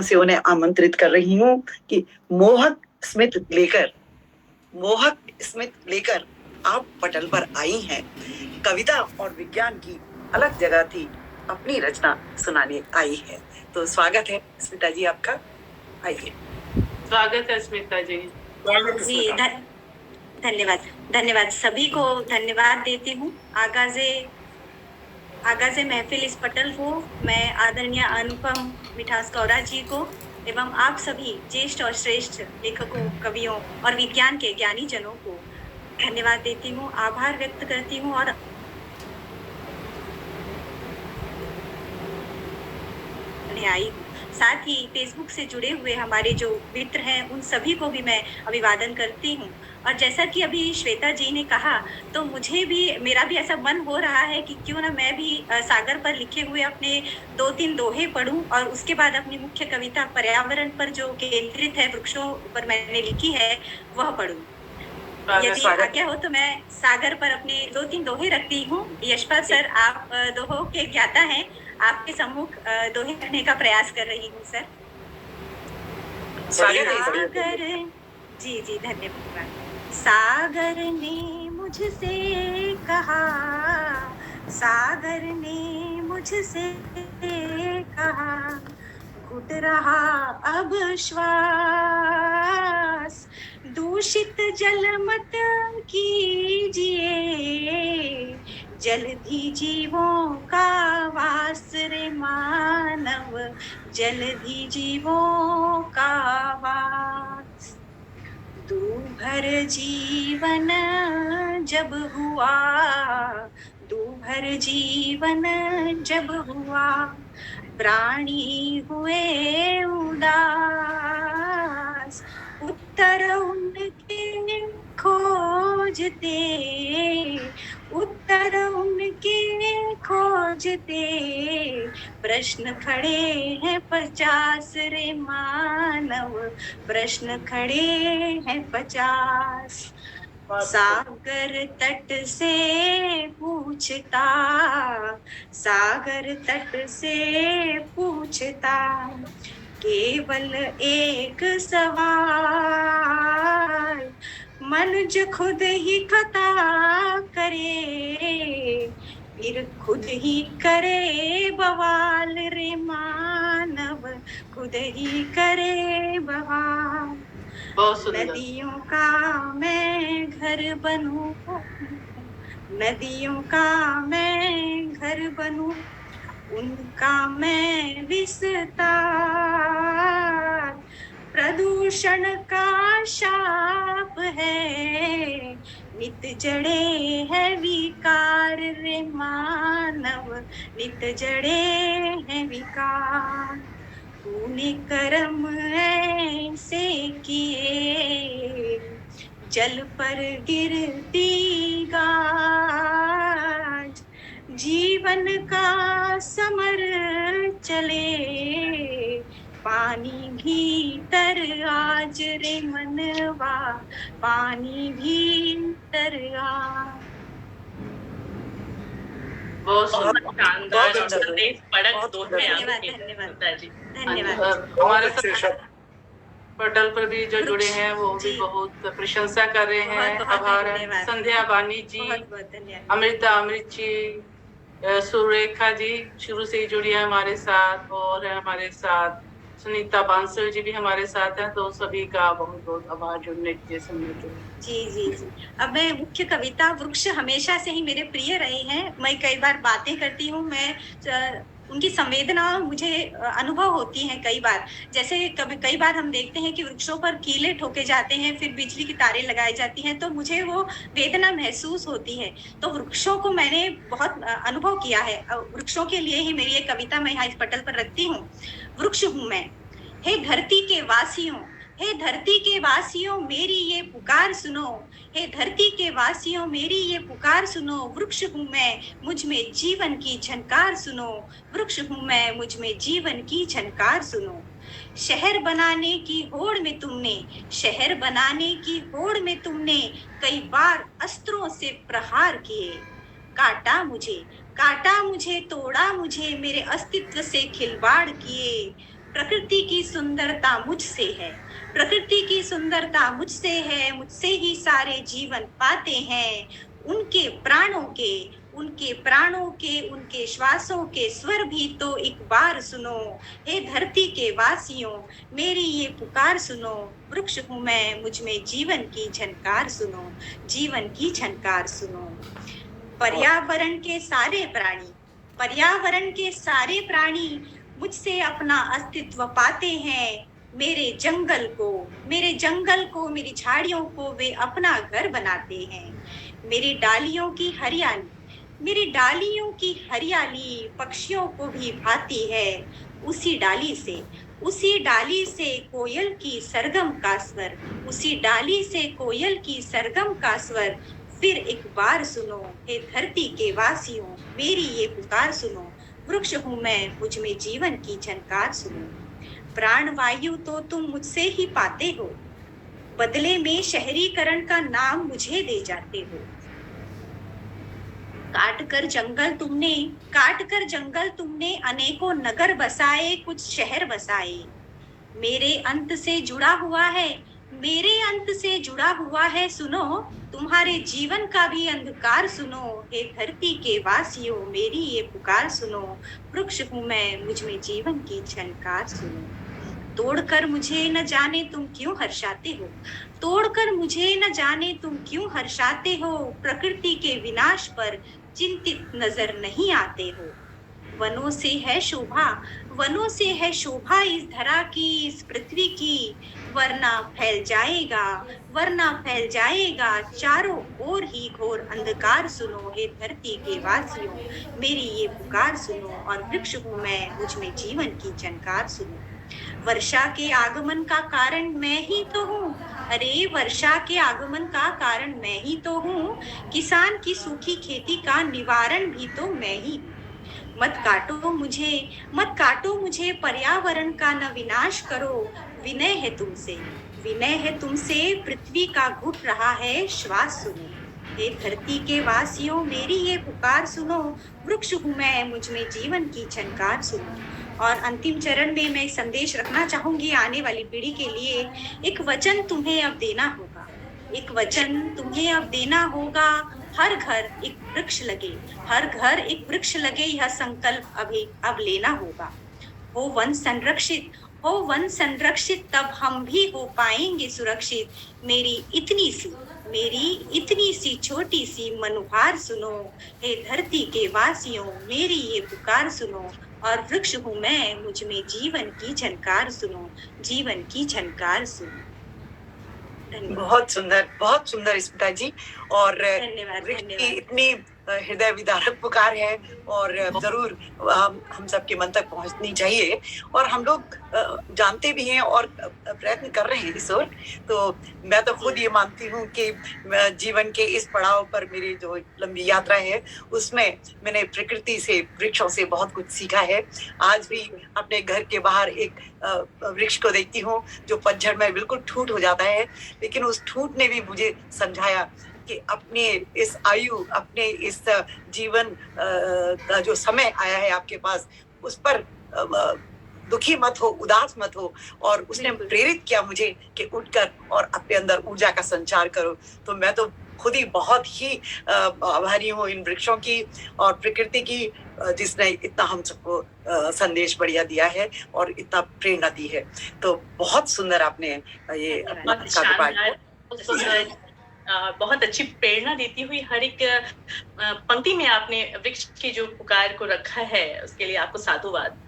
से उन्हें आमंत्रित कर रही हूँ कि मोहक स्मित लेकर आप पटल पर आई हैं। कविता और विज्ञान की अलग जगह थी, अपनी रचना सुनाने आई है। तो स्वागत है स्मिता जी आपका, आइए। स्वागत है स्मिता जी। जी धन्यवाद सभी को धन्यवाद देती हूँ। आगाज़े महफिल इस पटल को मैं आदरणीय अनुपम मिठास कौरा जी को एवं आप सभी ज्येष्ठ और श्रेष्ठ लेखकों, कवियों और विज्ञान के ज्ञानी जनों को धन्यवाद देती हूँ, आभार व्यक्त करती हूँ और आई हूँ। साथ ही फेसबुक से जुड़े हुए हमारे जो मित्र हैं उन सभी को भी मैं अभिवादन करती हूँ। और जैसा कि अभी श्वेता जी ने कहा, तो मेरा भी ऐसा मन हो रहा है कि क्यों ना मैं भी सागर पर लिखे हुए अपने 2-3 दोहे पढ़ूं और उसके बाद अपनी मुख्य कविता पर्यावरण पर जो केंद्रित है, वृक्षों पर मैंने लिखी है, वह पढ़ूं। यदि आज्ञा हो तो मैं सागर पर अपने 2-3 दोहे रखती हूँ। यशपाल सर, आप दोहों के ज्ञाता हैं, आपके सम्मुख दोहे रखने का प्रयास कर रही हूँ सर। सागर, जी धन्यवाद। सागर ने मुझसे कहा, सागर ने मुझसे कहा, घुट रहा अब श्वास, दूषित जल मत कीजिए, जल भी जीवों का वास रे मानव, जल भी जीवों का वास। दूभर जीवन जब हुआ, दूभर जीवन जब हुआ, प्राणी हुए उदास, उत्तर उनके खोजते, उत्तर उनके खोजते, प्रश्न खड़े हैं 50 रे मानव, प्रश्न खड़े हैं 50। सागर तट से पूछता, सागर तट से पूछता, केवल एक सवाल, मनुज खुद ही खता करे, फिर खुद ही करे बवाल रे मानव, खुद ही करे बवाल। नदियों का मैं घर बनूं, नदियों का मैं घर बनूं, उनका मैं विस्तार, प्रदूषण का शाप है, नित जड़े है विकार रे मानव, नित जड़े है विकार। तूने कर्म ऐसे किए, जल पर गिरती गाज, जीवन का समर चले, पानी भीतर आज रे मनवा, पानी भीतर आज। बहुत शानदार संदेश पढ़क दोहे आपके। धन्यवाद। हमारे साथ पटल पर भी जो जुड़े हैं वो भी बहुत प्रशंसा कर रहे हैं। आभार है संध्या बानी जी, अमृता अमृत जी, सुरेखा जी शुरू से ही जुड़ी है हमारे साथ, और हमारे साथ सुनीता बांसल जी भी हमारे साथ हैं। तो सभी का बहुत बहुत आभार जुड़ने के लिए। जी। अब मैं मुख्य कविता वृक्ष हमेशा से ही मेरे प्रिय रहे हैं। मैं कई बार बातें करती हूँ, मैं उनकी संवेदना मुझे अनुभव होती हैं कई बार। जैसे कई बार हम देखते हैं कि वृक्षों पर कीले ठोके जाते हैं, फिर बिजली की तारें लगाई जाती हैं, तो मुझे वो वेदना महसूस होती है। तो वृक्षों को मैंने बहुत अनुभव किया है। वृक्षों के लिए ही मेरी एक कविता मैं यहाँ इस पटल पर रखती हूँ। वृक्ष हूँ मैं, हे धरती के वासियों, हे धरती के वासियों मेरी ये पुकार सुनो, हे धरती के वासियों मेरी ये पुकार सुनो, वृक्ष हूँ मैं, मुझ में जीवन की झनकार सुनो, वृक्ष हूँ मैं, मुझ में जीवन की झनकार सुनो। शहर बनाने की होड़ में तुमने, शहर बनाने की होड़ में तुमने कई बार अस्त्रों से प्रहार किए, काटा मुझे, तोड़ा मुझे, मेरे अस्तित्व से खिलवाड़ किए, प्रकृति की सुंदरता मुझसे है, प्रकृति की सुंदरता मुझसे है, मुझसे ही सारे जीवन पाते हैं। उनके प्राणों के, उनके प्राणों के, उनके श्वासों के स्वर भी तो एक बार सुनो। हे धरती के वासियों, मेरी ये पुकार सुनो। वृक्ष हूँ मैं, मुझ में जीवन की झनकार सुनो, जीवन की झनकार सुनो। पर्यावरण के सारे प्राणी, पर्यावरण के सारे प्राणी मुझसे अपना अस्तित्व पाते हैं। मेरे जंगल को, मेरे जंगल को, मेरी झाड़ियों को वे अपना घर बनाते हैं। मेरी डालियों की हरियाली, मेरी डालियों की हरियाली पक्षियों को भी भाती है। उसी डाली से, उसी डाली से कोयल की सरगम का स्वर, उसी डाली से कोयल की सरगम का स्वर फिर एक बार सुनो। हे धरती के वासियों, मेरी ये पुकार सुनो। वृक्ष हूँ मैं, मुझ में जीवन की झनकार सुनो। प्राण वायु तो तुम मुझसे ही पाते हो, बदले में शहरीकरण का नाम मुझे दे जाते हो। काट कर जंगल तुमने अनेकों नगर बसाए, कुछ शहर बसाए। मेरे अंत से जुड़ा हुआ है, मेरे अंत से जुड़ा हुआ है सुनो। तुम्हारे जीवन का भी अंधकार सुनो। हे धरती के वासियों, मेरी ये पुकार सुनो। वृक्ष हूँ मैं, मुझ में जीवन की झनकार सुनो। तोड़कर मुझे न जाने तुम क्यों हर्षाते हो, तोड़कर मुझे न जाने तुम क्यों हर्षाते हो। प्रकृति के विनाश पर चिंतित नजर नहीं आते हो। वनों से है शोभा, वनों से है शोभा इस धरा की, इस पृथ्वी की। वरना फैल जाएगा, वरना फैल जाएगा चारों ओर ही घोर अंधकार सुनो। हे धरती के वासियों, मेरी ये पुकार सुनो। और वृक्ष हूँ मैं, मुझ में जीवन की झनकार सुनो। वर्षा के आगमन का कारण मैं ही तो हूँ, अरे वर्षा के आगमन का कारण मैं ही तो हूँ। किसान की सूखी खेती का निवारण भी तो मैं ही हूँ। मत काटो मुझे, पर्यावरण का न विनाश करो। विनय है तुमसे, विनय है तुमसे, पृथ्वी का घुट रहा है श्वास सुनो। हे धरती के वासियों, मेरी ये पुकार सुनो। वृक्ष हूँ मैं, मुझ में जीवन की झनकार सुनो। और अंतिम चरण में मैं संदेश रखना चाहूंगी आने वाली पीढ़ी के लिए। एक वचन तुम्हें अब देना होगा, एक वचन तुम्हें अब देना होगा। हर घर एक वृक्ष लगे, हर घर एक वृक्ष लगे, यह संकल्प अभी अब लेना होगा। हो वन संरक्षित, हो वन संरक्षित, तब हम भी हो पाएंगे सुरक्षित। मेरी इतनी सी छोटी सी मनोहार सुनो। हे धरती के वासियों, मेरी ये पुकार सुनो। और वृक्ष हूँ मैं, मुझ में जीवन की झनकार सुनो, जीवन की झनकार सुनो। बहुत सुंदर स्मिता जी। और वृक्ष की इतनी हृदय विदारक पुकार है और जरूर हम सबके मन तक पहुंचनी चाहिए। और हम लोग जानते भी हैं और प्रयत्न कर रहे हैं इस ओर। तो मैं तो खुद ये मानती हूँ कि जीवन के इस पड़ाव पर मेरी जो लंबी यात्रा है उसमें मैंने प्रकृति से, वृक्षों से बहुत कुछ सीखा है। आज भी अपने घर के बाहर एक वृक्ष को देखती हूँ जो पतझड़ में बिल्कुल ठूट हो जाता है, लेकिन उस ठूट ने भी मुझे समझाया कि अपने इस आयु, अपने इस जीवन का जो समय आया है आपके पास, उस पर दुखी मत हो, उदास मत हो। और उसने प्रेरित किया मुझे कि उठकर और अपने अंदर ऊर्जा का संचार करो। तो मैं तो खुद ही बहुत ही आभारी हूँ इन वृक्षों की और प्रकृति की, जिसने इतना हम सबको संदेश बढ़िया दिया है और इतना प्रेरणा दी है। तो बहुत सुंदर आपने ये बहुत अच्छी प्रेरणा देती हुई हर एक पंक्ति में आपने वृक्ष की जो पुकार को रखा है, उसके लिए आपको साधुवाद।